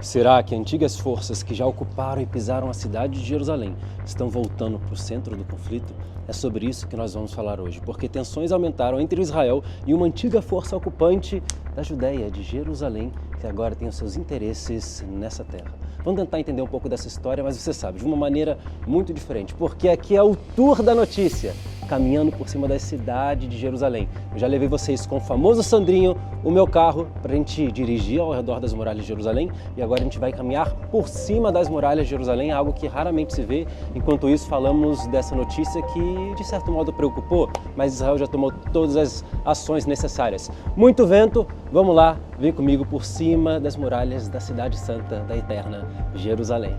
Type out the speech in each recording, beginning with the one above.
Será que antigas forças que já ocuparam e pisaram a cidade de Jerusalém estão voltando para o centro do conflito? É sobre isso que nós vamos falar hoje, porque tensões aumentaram entre Israel e uma antiga força ocupante da Judéia, de Jerusalém, que agora tem os seus interesses nessa terra. Vamos tentar entender um pouco dessa história, mas você sabe, de uma maneira muito diferente, porque aqui é o Tour da Notícia, caminhando por cima da cidade de Jerusalém. Eu já levei vocês com o famoso Sandrinho, o meu carro, para a gente dirigir ao redor das muralhas de Jerusalém, e agora a gente vai caminhar por cima das muralhas de Jerusalém, algo que raramente se vê. Enquanto isso, falamos dessa notícia que, de certo modo, preocupou, mas Israel já tomou todas as ações necessárias. Muito vento, vamos lá, vem comigo por cima das muralhas da cidade santa, da eterna Jerusalém.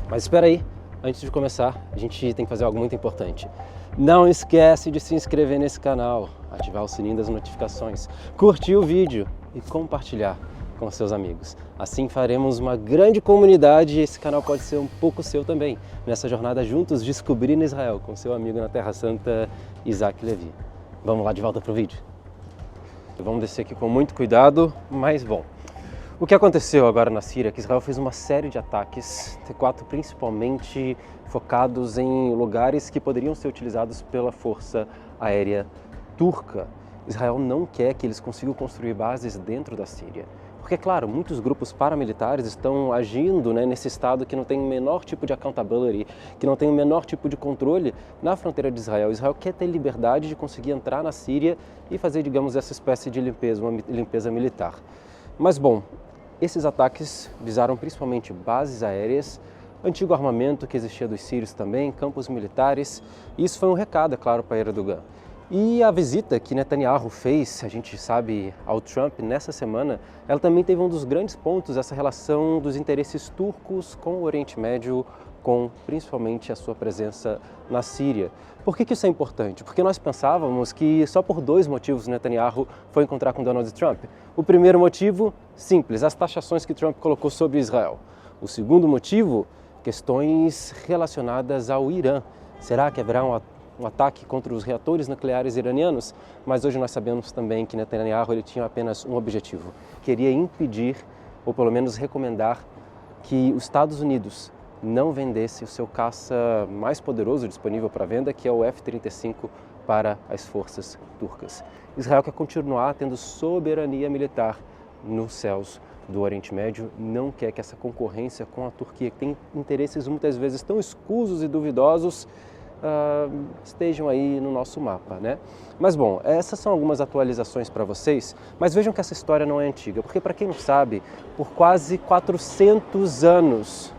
Mas espera aí. Antes de começar, a gente tem que fazer algo muito importante. Não esquece de se inscrever nesse canal, ativar o sininho das notificações, curtir o vídeo e compartilhar com seus amigos. Assim faremos uma grande comunidade e esse canal pode ser um pouco seu também, nessa jornada juntos descobrindo Israel com seu amigo na Terra Santa, Isaac Levi. Vamos lá de volta para o vídeo? Vamos descer aqui com muito cuidado, mas bom. O que aconteceu agora na Síria é que Israel fez uma série de ataques, T4 principalmente focados em lugares que poderiam ser utilizados pela força aérea turca. Israel não quer que eles consigam construir bases dentro da Síria. Porque, claro, muitos grupos paramilitares estão agindo nesse estado que não tem o menor tipo de accountability, que não tem o menor tipo de controle na fronteira de Israel. Israel quer ter liberdade de conseguir entrar na Síria e fazer, digamos, essa espécie de limpeza, uma limpeza militar. Mas, bom, esses ataques visaram principalmente bases aéreas, antigo armamento que existia dos sírios também, campos militares. E isso foi um recado, é claro, para Erdogan. E a visita que Netanyahu fez, a gente sabe, ao Trump nessa semana, ela também teve um dos grandes pontos, essa relação dos interesses turcos com o Oriente Médio, com principalmente a sua presença na Síria. Por que isso é importante? Porque nós pensávamos que só por dois motivos Netanyahu foi encontrar com Donald Trump. O primeiro motivo, simples, as taxações que Trump colocou sobre Israel. O segundo motivo, questões relacionadas ao Irã. Será que haverá um ataque contra os reatores nucleares iranianos? Mas hoje nós sabemos também que Netanyahu ele tinha apenas um objetivo. Queria impedir, ou pelo menos recomendar, que os Estados Unidos não vendesse o seu caça mais poderoso disponível para venda, que é o F-35, para as forças turcas. Israel quer continuar tendo soberania militar nos céus do Oriente Médio, não quer que essa concorrência com a Turquia, que tem interesses muitas vezes tão escusos e duvidosos, estejam aí no nosso mapa, né? Mas bom, essas são algumas atualizações para vocês, mas vejam que essa história não é antiga, porque para quem não sabe, por quase 400 anos,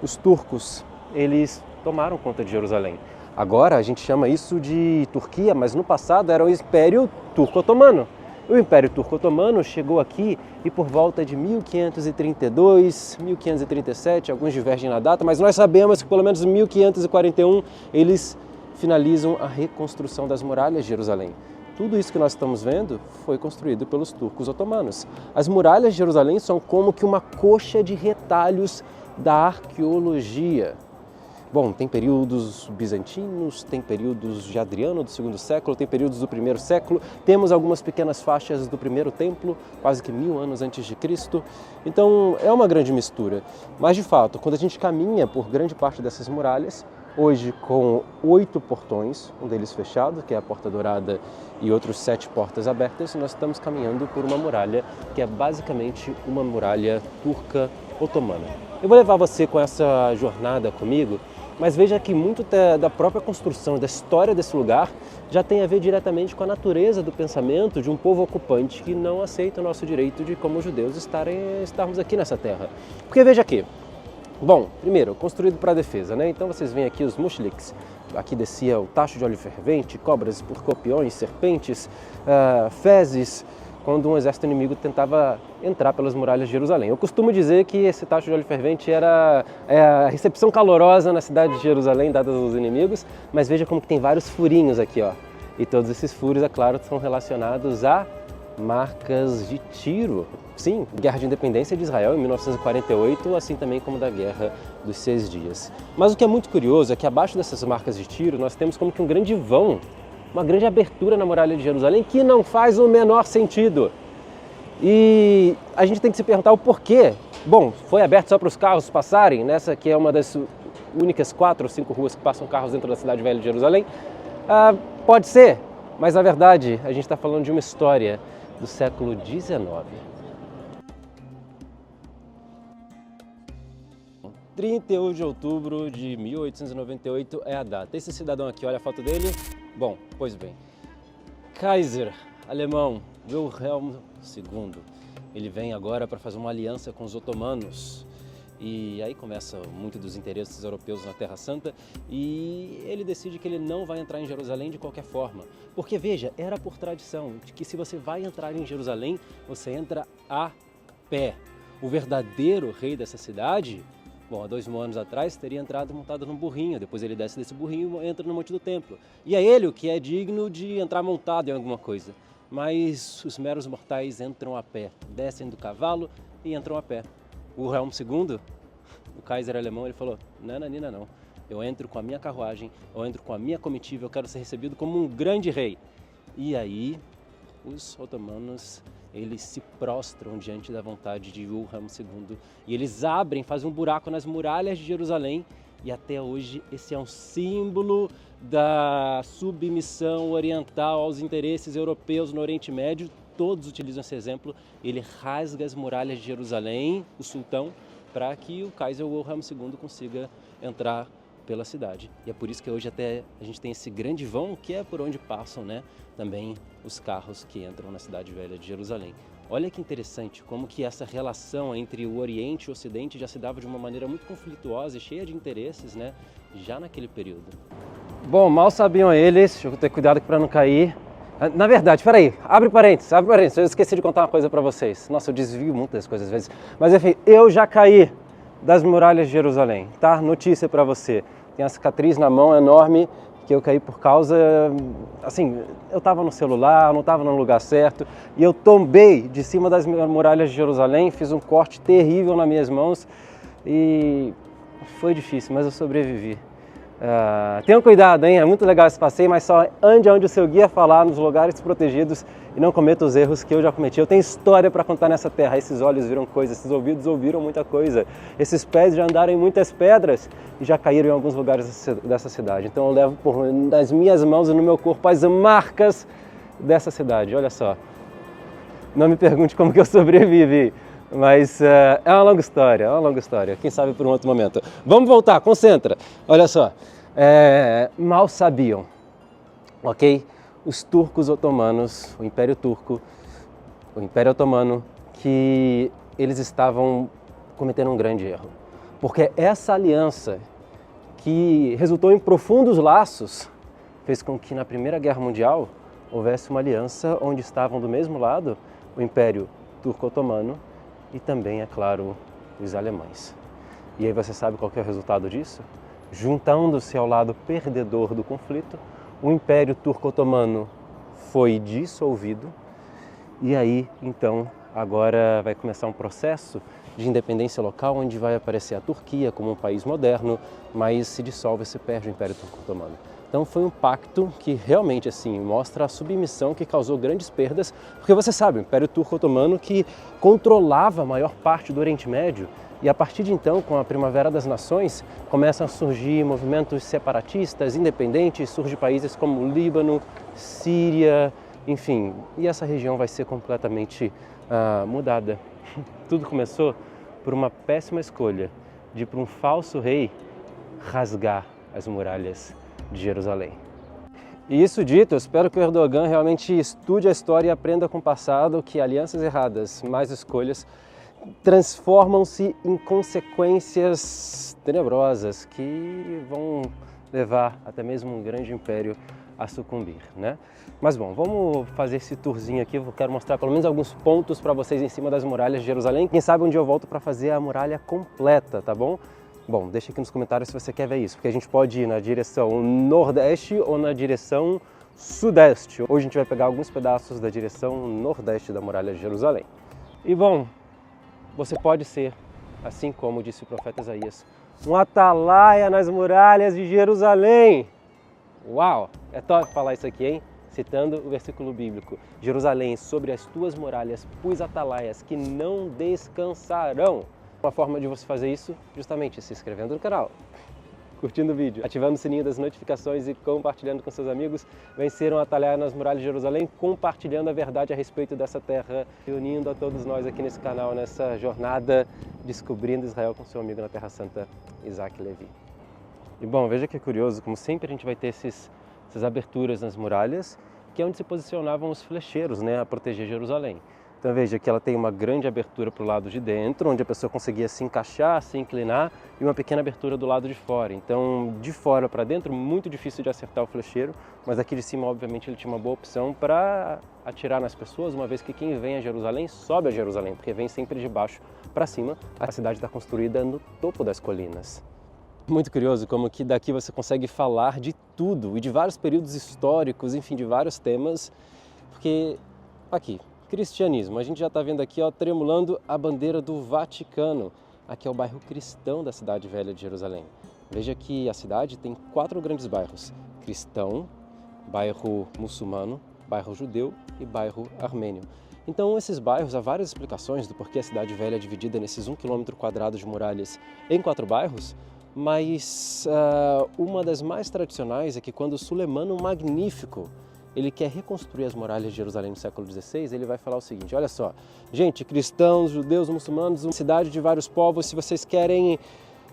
os turcos, eles tomaram conta de Jerusalém. Agora a gente chama isso de Turquia, mas no passado era o Império Turco-Otomano. O Império Turco-Otomano chegou aqui e por volta de 1532, 1537, alguns divergem na data, mas nós sabemos que pelo menos em 1541 eles finalizam a reconstrução das muralhas de Jerusalém. Tudo isso que nós estamos vendo foi construído pelos turcos otomanos. As muralhas de Jerusalém são como que uma coxa de retalhos da arqueologia. Bom, tem períodos bizantinos, tem períodos de Adriano do segundo século, tem períodos do primeiro século, temos algumas pequenas faixas do primeiro templo, quase que 1000 anos antes de Cristo. Então é uma grande mistura. Mas de fato, quando a gente caminha por grande parte dessas muralhas, hoje com 8 portões, um deles fechado, que é a Porta Dourada, e outros 7 portas abertas, nós estamos caminhando por uma muralha que é basicamente uma muralha turca otomana. Eu vou levar você com essa jornada comigo, mas veja que muito da própria construção, da história desse lugar, já tem a ver diretamente com a natureza do pensamento de um povo ocupante que não aceita o nosso direito de, como judeus, estarmos aqui nessa terra. Porque veja aqui, bom, primeiro, construído para a defesa, né? Então vocês veem aqui os mushliks, aqui descia o tacho de óleo fervente, cobras, escorpiões, serpentes, fezes, quando um exército inimigo tentava entrar pelas muralhas de Jerusalém. Eu costumo dizer que esse tacho de óleo fervente era a recepção calorosa na cidade de Jerusalém, dada aos inimigos, mas veja como que tem vários furinhos aqui, ó. E todos esses furos, é claro, são relacionados a marcas de tiro. Sim, Guerra de Independência de Israel em 1948, assim também como da Guerra dos 6 Dias. Mas o que é muito curioso é que abaixo dessas marcas de tiro nós temos como que um grande vão, uma grande abertura na muralha de Jerusalém que não faz o menor sentido. E a gente tem que se perguntar o porquê. Bom, foi aberto só para os carros passarem, nessa que é uma das únicas 4 ou 5 ruas que passam carros dentro da cidade velha de Jerusalém? Pode ser, mas na verdade a gente está falando de uma história do século XIX. 31 de outubro de 1898 é a data. Esse cidadão aqui, olha a foto dele. Bom, pois bem, Kaiser alemão Wilhelm II, ele vem agora para fazer uma aliança com os otomanos. E aí começa muito dos interesses europeus na Terra Santa e ele decide que ele não vai entrar em Jerusalém de qualquer forma. Porque veja, era por tradição de que se você vai entrar em Jerusalém, você entra a pé. O verdadeiro rei dessa cidade, bom, há 2.000 anos atrás, teria entrado montado num burrinho, depois ele desce desse burrinho e entra no Monte do Templo. E é ele o que é digno de entrar montado em alguma coisa. Mas os meros mortais entram a pé, descem do cavalo e entram a pé. O Wilhelm II, o Kaiser alemão, ele falou, nananina não, eu entro com a minha carruagem, eu entro com a minha comitiva, eu quero ser recebido como um grande rei. E aí, os otomanos, eles se prostram diante da vontade de Wilhelm II e eles abrem, fazem um buraco nas muralhas de Jerusalém e até hoje esse é um símbolo da submissão oriental aos interesses europeus no Oriente Médio. Todos utilizam esse exemplo. Ele rasga as muralhas de Jerusalém, o sultão, para que o Kaiser Wilhelm II consiga entrar pela cidade. E é por isso que hoje até a gente tem esse grande vão, que é por onde passam, né, também os carros que entram na cidade velha de Jerusalém. Olha que interessante como que essa relação entre o Oriente e o Ocidente já se dava de uma maneira muito conflituosa e cheia de interesses, né, já naquele período. Bom, mal sabiam eles, deixa eu ter cuidado para não cair. Na verdade, peraí, abre parênteses, eu esqueci de contar uma coisa para vocês. Nossa, eu desvio muitas coisas às vezes. Mas enfim, eu já caí das muralhas de Jerusalém, tá? Notícia para você. Tem uma cicatriz na mão enorme que eu caí por causa, assim, eu estava no celular, não estava no lugar certo e eu tombei de cima das muralhas de Jerusalém, fiz um corte terrível nas minhas mãos e foi difícil, mas eu sobrevivi. Tenham cuidado, hein? É muito legal esse passeio, mas só ande onde o seu guia falar, nos lugares protegidos e não cometa os erros que eu já cometi. Eu tenho história para contar nessa terra. Esses olhos viram coisas, esses ouvidos ouviram muita coisa. Esses pés já andaram em muitas pedras e já caíram em alguns lugares dessa cidade. Então eu levo nas minhas mãos e no meu corpo as marcas dessa cidade. Olha só. Não me pergunte como que eu sobrevivi. Mas é uma longa história, quem sabe por um outro momento. Vamos voltar, concentra. Olha só, mal sabiam, ok? Os turcos otomanos, o Império Turco, o Império Otomano, que eles estavam cometendo um grande erro. Porque essa aliança, que resultou em profundos laços, fez com que na Primeira Guerra Mundial houvesse uma aliança onde estavam do mesmo lado o Império Turco-Otomano e também, é claro, os alemães. E aí você sabe qual que é o resultado disso? Juntando-se ao lado perdedor do conflito, o Império Turco-Otomano foi dissolvido e aí, então, agora vai começar um processo de independência local onde vai aparecer a Turquia como um país moderno, mas se dissolve e se perde o Império Turco-Otomano. Então foi um pacto que realmente assim mostra a submissão que causou grandes perdas, porque você sabe, o Império Turco-Otomano que controlava a maior parte do Oriente Médio e a partir de então, com a Primavera das Nações, começam a surgir movimentos separatistas, independentes, surgem países como Líbano, Síria, enfim, e essa região vai ser completamente mudada. Tudo começou por uma péssima escolha de, para um falso rei, rasgar as muralhas de Jerusalém. E isso dito, eu espero que o Erdogan realmente estude a história e aprenda com o passado que alianças erradas, mais escolhas, transformam-se em consequências tenebrosas que vão levar até mesmo um grande império a sucumbir, né? Mas bom, vamos fazer esse tourzinho aqui, eu quero mostrar pelo menos alguns pontos para vocês em cima das muralhas de Jerusalém. Quem sabe um dia eu volto para fazer a muralha completa, tá bom? Bom, deixa aqui nos comentários se você quer ver isso, porque a gente pode ir na direção nordeste ou na direção sudeste. Hoje a gente vai pegar alguns pedaços da direção nordeste da muralha de Jerusalém. E bom, você pode ser, assim como disse o profeta Isaías, um atalaia nas muralhas de Jerusalém. Uau, é top falar isso aqui, hein? citando o versículo bíblico: Jerusalém, sobre as tuas muralhas pus atalaias que não descansarão. Uma forma de você fazer isso, justamente se inscrevendo no canal, curtindo o vídeo, ativando o sininho das notificações e compartilhando com seus amigos. Venceram a atalaia nas muralhas de Jerusalém, compartilhando a verdade a respeito dessa terra, reunindo a todos nós aqui nesse canal, nessa jornada, descobrindo Israel com seu amigo na Terra Santa, Isaac Levi. E bom, veja que curioso, como sempre a gente vai ter essas aberturas nas muralhas, que é onde se posicionavam os flecheiros, né, a proteger Jerusalém. Então veja que ela tem uma grande abertura para o lado de dentro, onde a pessoa conseguia se encaixar, se inclinar, e uma pequena abertura do lado de fora. Então, de fora para dentro, muito difícil de acertar o flecheiro, mas aqui de cima, obviamente, ele tinha uma boa opção para atirar nas pessoas, uma vez que quem vem a Jerusalém sobe a Jerusalém, porque vem sempre de baixo para cima. A cidade está construída no topo das colinas. Muito curioso como que daqui você consegue falar de tudo e de vários períodos históricos, enfim, de vários temas, porque aqui, cristianismo, a gente já está vendo aqui, ó, tremulando a bandeira do Vaticano. Aqui é o bairro cristão da cidade velha de Jerusalém. Veja que a cidade tem 4 grandes bairros: cristão, bairro muçulmano, bairro judeu e bairro armênio. Então, esses bairros, há várias explicações do porquê a cidade velha é dividida nesses 1 km² de muralhas em 4 bairros, mas uma das mais tradicionais é que quando Sulemano Magnífico ele quer reconstruir as muralhas de Jerusalém no século XVI, ele vai falar o seguinte: olha só, gente, cristãos, judeus, muçulmanos, uma cidade de vários povos, se vocês querem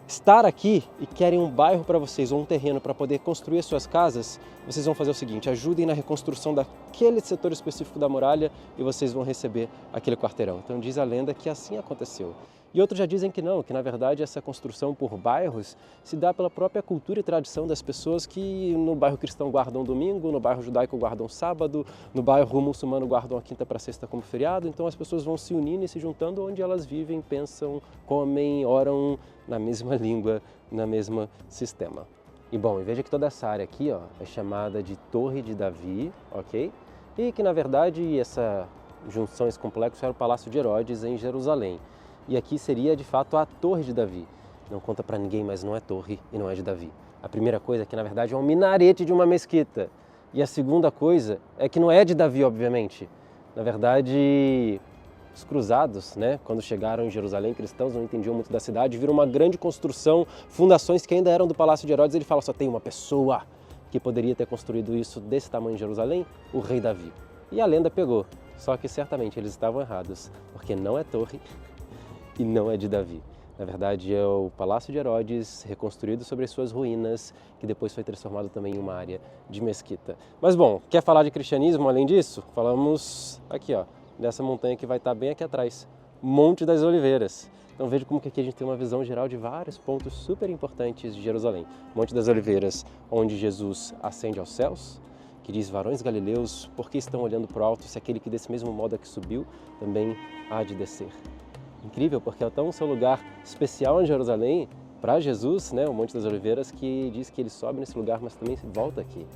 estar aqui e querem um bairro para vocês ou um terreno para poder construir as suas casas, vocês vão fazer o seguinte: ajudem na reconstrução daquele setor específico da muralha e vocês vão receber aquele quarteirão. Então diz a lenda que assim aconteceu. E outros já dizem que não, que na verdade essa construção por bairros se dá pela própria cultura e tradição das pessoas que no bairro cristão guardam domingo, no bairro judaico guardam sábado, no bairro muçulmano guardam a quinta para sexta como feriado. Então as pessoas vão se unindo e se juntando onde elas vivem, pensam, comem, oram na mesma língua, na mesma sistema. E bom, veja que toda essa área aqui, ó, é chamada de Torre de Davi, ok? E que na verdade essa junção, esse complexo era o Palácio de Herodes em Jerusalém. E aqui seria de fato a Torre de Davi. Não conta para ninguém, mas não é torre e não é de Davi. A primeira coisa é que na verdade é um minarete de uma mesquita. E a segunda coisa é que não é de Davi, obviamente. Na verdade, os cruzados, né, quando chegaram em Jerusalém, cristãos não entendiam muito da cidade, viram uma grande construção, fundações que ainda eram do Palácio de Herodes. Ele fala: só tem uma pessoa que poderia ter construído isso desse tamanho em Jerusalém, o rei Davi. E a lenda pegou, só que certamente eles estavam errados, porque não é torre e não é de Davi. Na verdade é o Palácio de Herodes reconstruído sobre as suas ruínas, que depois foi transformado também em uma área de mesquita. Mas bom, quer falar de cristianismo além disso? Falamos aqui, ó, dessa montanha que vai estar bem aqui atrás, Monte das Oliveiras. Então veja como que aqui a gente tem uma visão geral de vários pontos super importantes de Jerusalém. Monte das Oliveiras, onde Jesus ascende aos céus, que diz: varões galileus, por que estão olhando para o alto, se aquele que desse mesmo modo que subiu, também há de descer. Incrível, porque é tão um seu lugar especial em Jerusalém para Jesus, né, o Monte das Oliveiras, que diz que ele sobe nesse lugar, mas também volta aqui.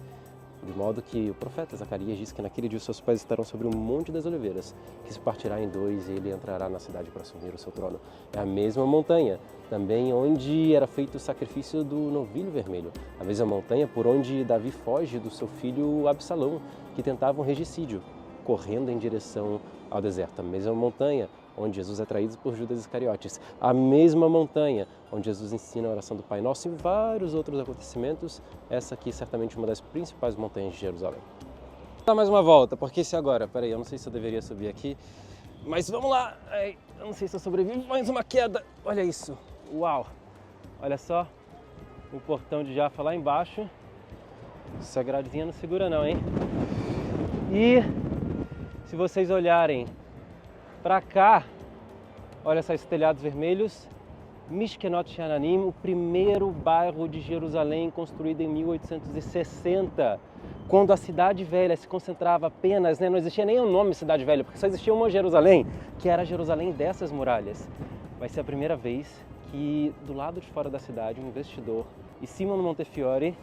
De modo que o profeta Zacarias diz que naquele dia os seus pés estarão sobre o Monte das Oliveiras, que se partirá em 2 e ele entrará na cidade para assumir o seu trono. É a mesma montanha, também onde era feito o sacrifício do novilho vermelho. A mesma montanha por onde Davi foge do seu filho Absalão, que tentava um regicídio, correndo em direção ao deserto. A mesma montanha onde Jesus é traído por Judas Iscariotes. A mesma montanha onde Jesus ensina a oração do Pai Nosso e vários outros acontecimentos. Essa aqui é certamente uma das principais montanhas de Jerusalém. Vou dar mais uma volta, porque se agora, peraí, eu não sei se eu deveria subir aqui, mas vamos lá. Ai, eu não sei se eu sobrevivo, mais uma queda. Olha isso, uau! Olha só, o portão de Jafa lá embaixo. Essa gradezinha não segura não, hein? E se vocês olharem para cá, olha só esses telhados vermelhos, Mishkenot Shananim, o primeiro bairro de Jerusalém construído em 1860, quando a Cidade Velha se concentrava apenas, né, não existia nem o nome Cidade Velha, porque só existia uma Jerusalém, que era a Jerusalém dessas muralhas. Vai ser a primeira vez que do lado de fora da cidade, um investidor, e Simon Montefiore,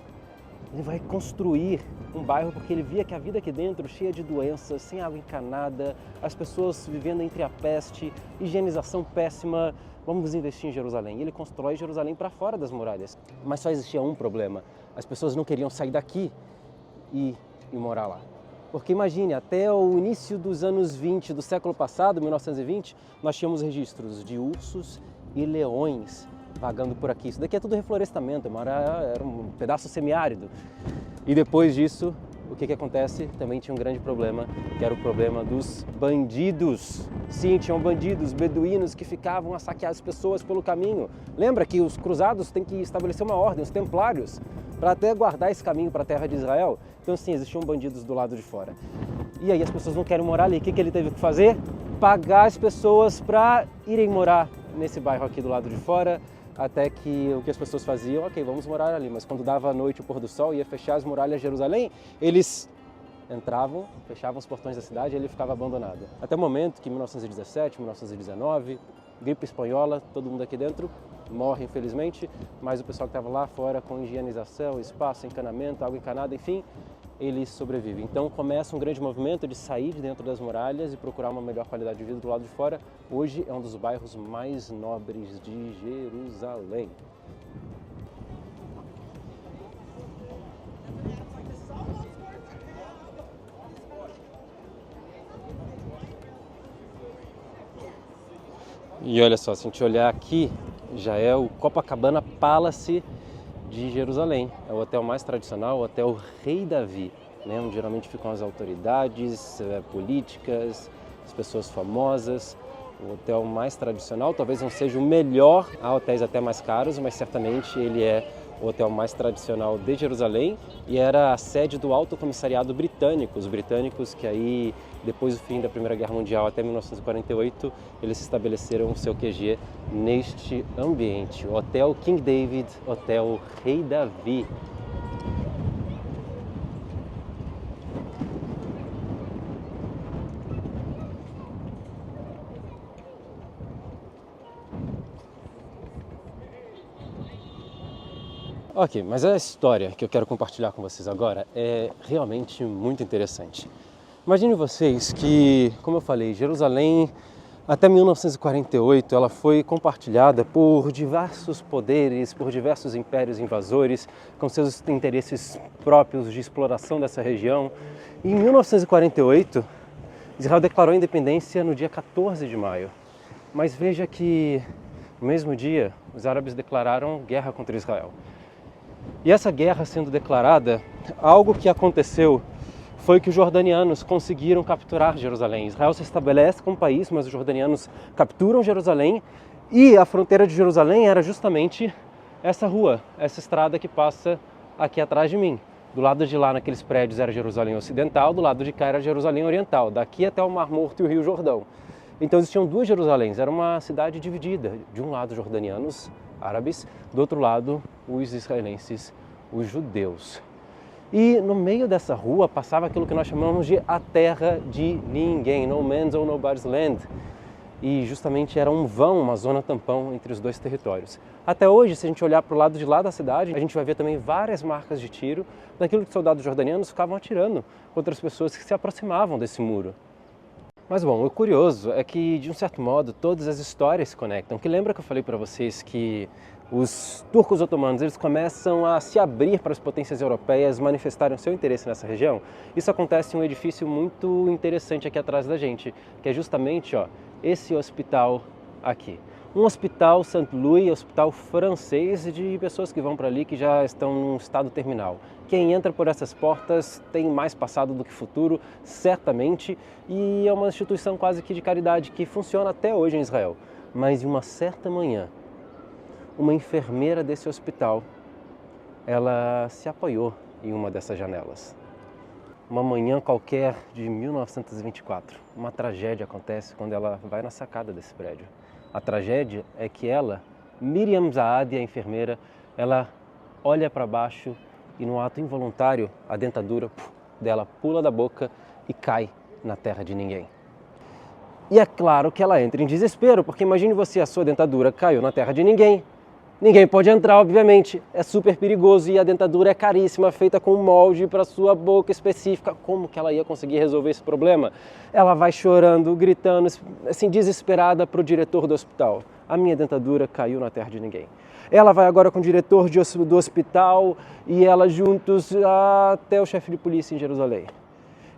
ele vai construir um bairro porque ele via que a vida aqui dentro, cheia de doenças, sem água encanada, as pessoas vivendo entre a peste, higienização péssima, vamos investir em Jerusalém. E ele constrói Jerusalém para fora das muralhas. Mas só existia um problema: as pessoas não queriam sair daqui e morar lá. Porque imagine, até o início dos anos 20 do século passado, 1920, nós tínhamos registros de ursos e leões vagando por aqui. Isso daqui é tudo reflorestamento, era um pedaço semiárido. E depois disso, o que acontece? Também tinha um grande problema, que era o problema dos bandidos. Sim, tinham bandidos, beduínos que ficavam a saquear as pessoas pelo caminho. Lembra que os cruzados têm que estabelecer uma ordem, os templários, para até guardar esse caminho para a terra de Israel. Então sim, existiam bandidos do lado de fora. E aí as pessoas não querem morar ali. O que ele teve que fazer? Pagar as pessoas para irem morar nesse bairro aqui do lado de fora, até que o que as pessoas faziam, ok, vamos morar ali, mas quando dava a noite, o pôr do sol, ia fechar as muralhas de Jerusalém, eles entravam, fechavam os portões da cidade e ele ficava abandonado. Até o momento que em 1917, 1919, gripe espanhola, todo mundo aqui dentro morre infelizmente, mas o pessoal que estava lá fora com higienização, espaço, encanamento, água encanada, enfim, eles sobrevivem. Então começa um grande movimento de sair de dentro das muralhas e procurar uma melhor qualidade de vida do lado de fora. Hoje é um dos bairros mais nobres de Jerusalém. E olha só, se a gente olhar aqui, já é o Copacabana Palace de Jerusalém. É o hotel mais tradicional, o Hotel Rei Davi, né? Onde geralmente ficam as autoridades políticas, as pessoas famosas. O hotel mais tradicional, talvez não seja o melhor, há hotéis até mais caros, mas certamente ele é o hotel mais tradicional de Jerusalém e era a sede do Alto Comissariado Britânico. Os britânicos que aí, depois do fim da Primeira Guerra Mundial até 1948, eles estabeleceram o seu QG neste ambiente. O Hotel King David, Hotel Rei Davi. Ok, mas a história que eu quero compartilhar com vocês agora é realmente muito interessante. Imagine vocês que, como eu falei, Jerusalém até 1948 ela foi compartilhada por diversos poderes, por diversos impérios invasores, com seus interesses próprios de exploração dessa região. E em 1948, Israel declarou a independência no dia 14 de maio. Mas veja que, no mesmo dia, os árabes declararam guerra contra Israel. E essa guerra sendo declarada, algo que aconteceu foi que os jordanianos conseguiram capturar Jerusalém. Israel se estabelece como país, mas os jordanianos capturam Jerusalém e a fronteira de Jerusalém era justamente essa rua, essa estrada que passa aqui atrás de mim. Do lado de lá, naqueles prédios, era Jerusalém Ocidental, do lado de cá era Jerusalém Oriental, daqui até o Mar Morto e o Rio Jordão. Então existiam duas Jerusaléns, era uma cidade dividida, de um lado jordanianos, árabes, do outro lado os israelenses, os judeus. E no meio dessa rua passava aquilo que nós chamamos de a terra de ninguém, no man's or nobody's land. E justamente era um vão, uma zona tampão entre os dois territórios. Até hoje, se a gente olhar para o lado de lá da cidade, a gente vai ver também várias marcas de tiro daquilo que os soldados jordanianos ficavam atirando contra as pessoas que se aproximavam desse muro. Mas bom, o curioso é que, de um certo modo, todas as histórias se conectam. Que lembra que eu falei para vocês que os turcos otomanos eles começam a se abrir para as potências europeias manifestarem o seu interesse nessa região? Isso acontece em um edifício muito interessante aqui atrás da gente, que é justamente esse hospital aqui. Um hospital Saint-Louis, hospital francês de pessoas que vão para ali que já estão num estado terminal. Quem entra por essas portas tem mais passado do que futuro, certamente, e é uma instituição quase que de caridade que funciona até hoje em Israel. Mas em uma certa manhã, uma enfermeira desse hospital, ela se apoiou em uma dessas janelas. Uma manhã qualquer de 1924, uma tragédia acontece quando ela vai na sacada desse prédio. A tragédia é que ela, Miriam Zaadi, a enfermeira, ela olha para baixo e, num ato involuntário, a dentadura dela pula da boca e cai na terra de ninguém. E é claro que ela entra em desespero, porque imagine você, a sua dentadura caiu na terra de ninguém. Ninguém pode entrar, obviamente, é super perigoso e a dentadura é caríssima, feita com um molde para sua boca específica. Como que ela ia conseguir resolver esse problema? Ela vai chorando, gritando, assim, desesperada para o diretor do hospital. A minha dentadura caiu na terra de ninguém. Ela vai agora com o diretor do hospital e ela juntos até o chefe de polícia em Jerusalém.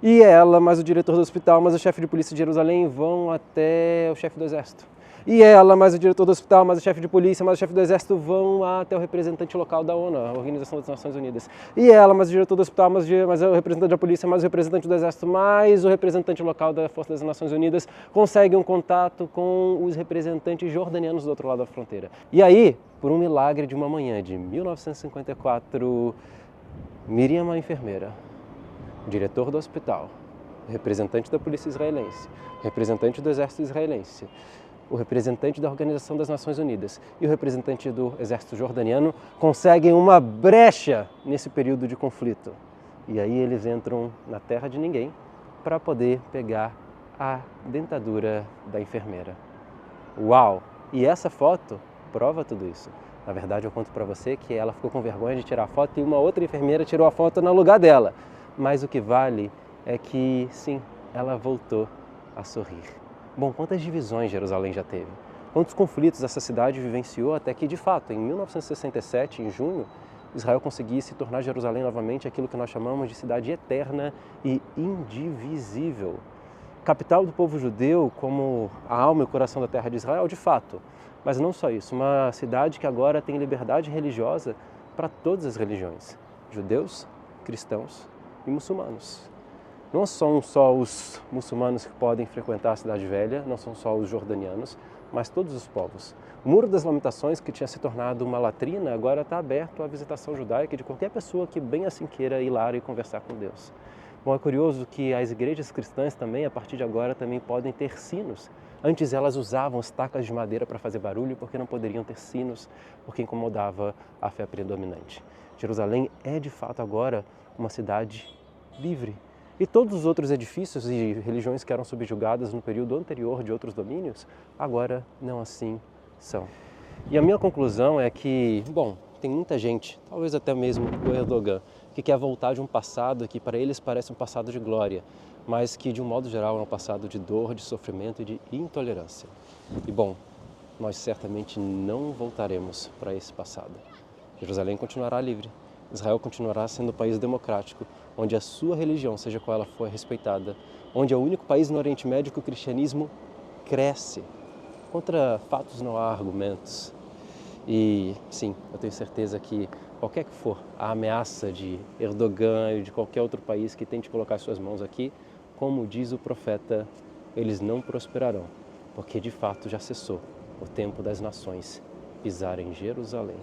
E ela, mais o diretor do hospital, mais o chefe de polícia de Jerusalém vão até o chefe do exército. E ela, mais o diretor do hospital, mais o chefe de polícia, mais o chefe do exército vão até o representante local da ONU, a Organização das Nações Unidas. E ela, mais o diretor do hospital, mais o representante da polícia, mais o representante do exército, mais o representante local da Força das Nações Unidas conseguem um contato com os representantes jordanianos do outro lado da fronteira. E aí, por um milagre de uma manhã de 1954, Miriam, a enfermeira, o diretor do hospital, o representante da polícia israelense, o representante do exército israelense, o representante da Organização das Nações Unidas e o representante do exército jordaniano conseguem uma brecha nesse período de conflito. E aí eles entram na terra de ninguém para poder pegar a dentadura da enfermeira. Uau! E essa foto prova tudo isso. Na verdade, eu conto para você que ela ficou com vergonha de tirar a foto e uma outra enfermeira tirou a foto no lugar dela. Mas o que vale é que, sim, ela voltou a sorrir. Bom, quantas divisões Jerusalém já teve? Quantos conflitos essa cidade vivenciou até que, de fato, em 1967, em junho, Israel conseguisse tornar Jerusalém novamente aquilo que nós chamamos de cidade eterna e indivisível. Capital do povo judeu, como a alma e o coração da terra de Israel, de fato. Mas não só isso, uma cidade que agora tem liberdade religiosa para todas as religiões. Judeus, cristãos e muçulmanos. Não são só os muçulmanos que podem frequentar a Cidade Velha, não são só os jordanianos, mas todos os povos. O Muro das Lamentações, que tinha se tornado uma latrina, agora está aberto à visitação judaica de qualquer pessoa que bem assim queira ir lá e conversar com Deus. Bom, é curioso que as igrejas cristãs também, a partir de agora, também podem ter sinos. Antes elas usavam estacas de madeira para fazer barulho porque não poderiam ter sinos, porque incomodava a fé predominante. Jerusalém é de fato agora uma cidade livre. E todos os outros edifícios e religiões que eram subjugadas no período anterior de outros domínios, agora não assim são. E a minha conclusão é que, bom, tem muita gente, talvez até mesmo o Erdogan, que quer voltar de um passado que para eles parece um passado de glória, mas que de um modo geral é um passado de dor, de sofrimento e de intolerância. E bom, nós certamente não voltaremos para esse passado. Jerusalém continuará livre. Israel continuará sendo um país democrático, onde a sua religião, seja qual ela for, é respeitada, onde é o único país no Oriente Médio que o cristianismo cresce. Contra fatos não há argumentos. E sim, eu tenho certeza que qualquer que for a ameaça de Erdogan e de qualquer outro país que tente colocar suas mãos aqui, como diz o profeta, eles não prosperarão, porque de fato já cessou o tempo das nações pisarem Jerusalém.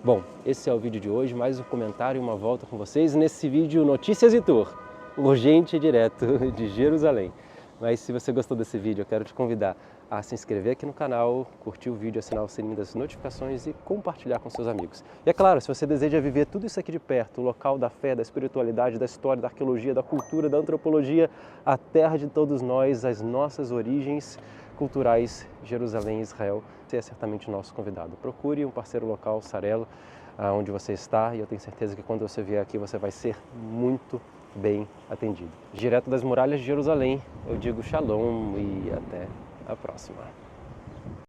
Bom, esse é o vídeo de hoje, mais um comentário e uma volta com vocês nesse vídeo Notícias e Tour, urgente e direto de Jerusalém. Mas se você gostou desse vídeo, eu quero te convidar a se inscrever aqui no canal, curtir o vídeo, assinar o sininho das notificações e compartilhar com seus amigos. E é claro, se você deseja viver tudo isso aqui de perto, o local da fé, da espiritualidade, da história, da arqueologia, da cultura, da antropologia, a terra de todos nós, as nossas origens culturais, Jerusalém e Israel, você é certamente o nosso convidado. Procure um parceiro local, Sarelo, onde você está, e eu tenho certeza que quando você vier aqui você vai ser muito bem atendido. Direto das muralhas de Jerusalém, eu digo shalom e até a próxima.